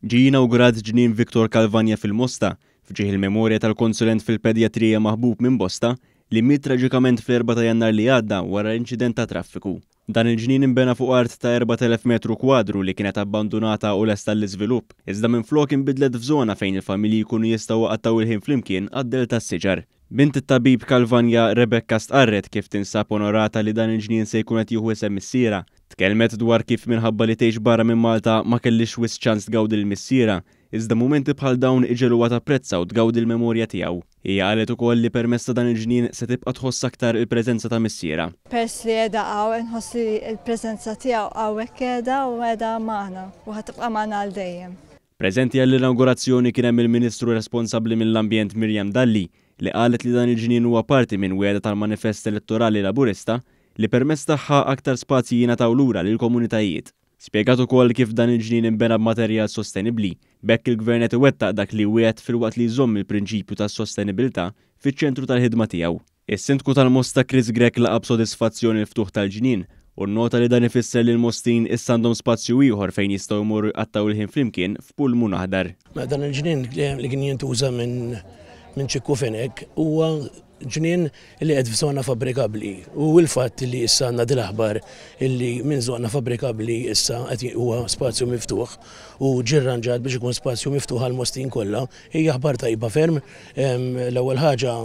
Ġie inawgurat ġnien Viktor Kalvanja fil-Mosta, fġieħ il-memorja tal-konsulent fil-pedjatrija Maħbub minn Bosta li miet traġikament fl-4 ta' Jannar li għadda wara inċident ta' traffiku. Dan il-ġnien imbena fuq art ta' 4000 metru kwadru li kienet abbandonata u lesta l-iżvilupp, iżda minflok inbidlet f'żona fejn il-familji jkunu jistgħu qattaw il-ħin flimkien għad-del tas-siġar. Bint it-tabib Kalvanja Rebecca stqarret kif tinsab onorata li dan il-ġnien se jkun qed jieħu isem missiera. Tkellmet dwar kif minħabba li tgħix barra minn Malta ma kellix wisq ċans tgawdi l-missiera, iżda mumenti bħal dawn iġeluha tapprezza u tgawdi l-memorja tiegħu. Hija qalet ukoll li permezz ta' dan il-ġnien se tibqa' tħoss aktar il-preżenza ta' missiera. Peress li qiegħda hawn inħoss li l-preżenza tiegħu hawnhekk qiegħda u qiegħda magħna u ħatibqa' magħna għal dejjem. Preżenti għall-inaugurazzjoni kien hemm il-Ministru responsabbli mill-Ambjent Mirjam Dalli li qalet li dan il-ġnien huwa parti minn wiegħda tal-Manifest Elettorali Laburista li permezz tagħha aktar spazji jingħataw lura lill-komunitajiet. Spjegat ukoll kif dan il-ġnien inbena b'materjal sostenibbli, bekk il-Gvern qed iwettaq dak li wiegħed filwaqt li jżomm il-prinċipju tas-sostenibilità fiċ-ċentru tal-ħidma tiegħu. Is-Sindku tal-Mosta Chris Grech laqab sodisfazzjoni l-ftuħ tal-ġnien u nnota li dan ifisser li l-Mostin issa għandhom spazju ieħor fejn jistgħu jmorru jqattaw il-ħin flimkien f'pulmun aħdar. Dan il-ġnien li kien jintuża minn ċikku fenek huwa ġnien li qed f'żona fabrikabbli u l-fatt li issa għandna dil-aħbar illi minn żona fabrikabbli issa qed huwa spazju miftuħ u ġirranġat biex ikun spazju miftuħ għal Mostin kollha hija aħbar tajba ferm. L-ewwel ħaġa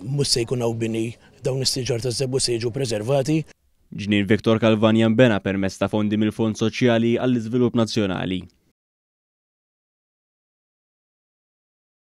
mhux se jkun hawn bini dawn is-siġar taż-żebbu se jiġu preservati. Ġnien Viktor Kalvanja nbena permezz ta' fondi mill-Fond Soċjali għall-Iżvilupp Nazzjonali.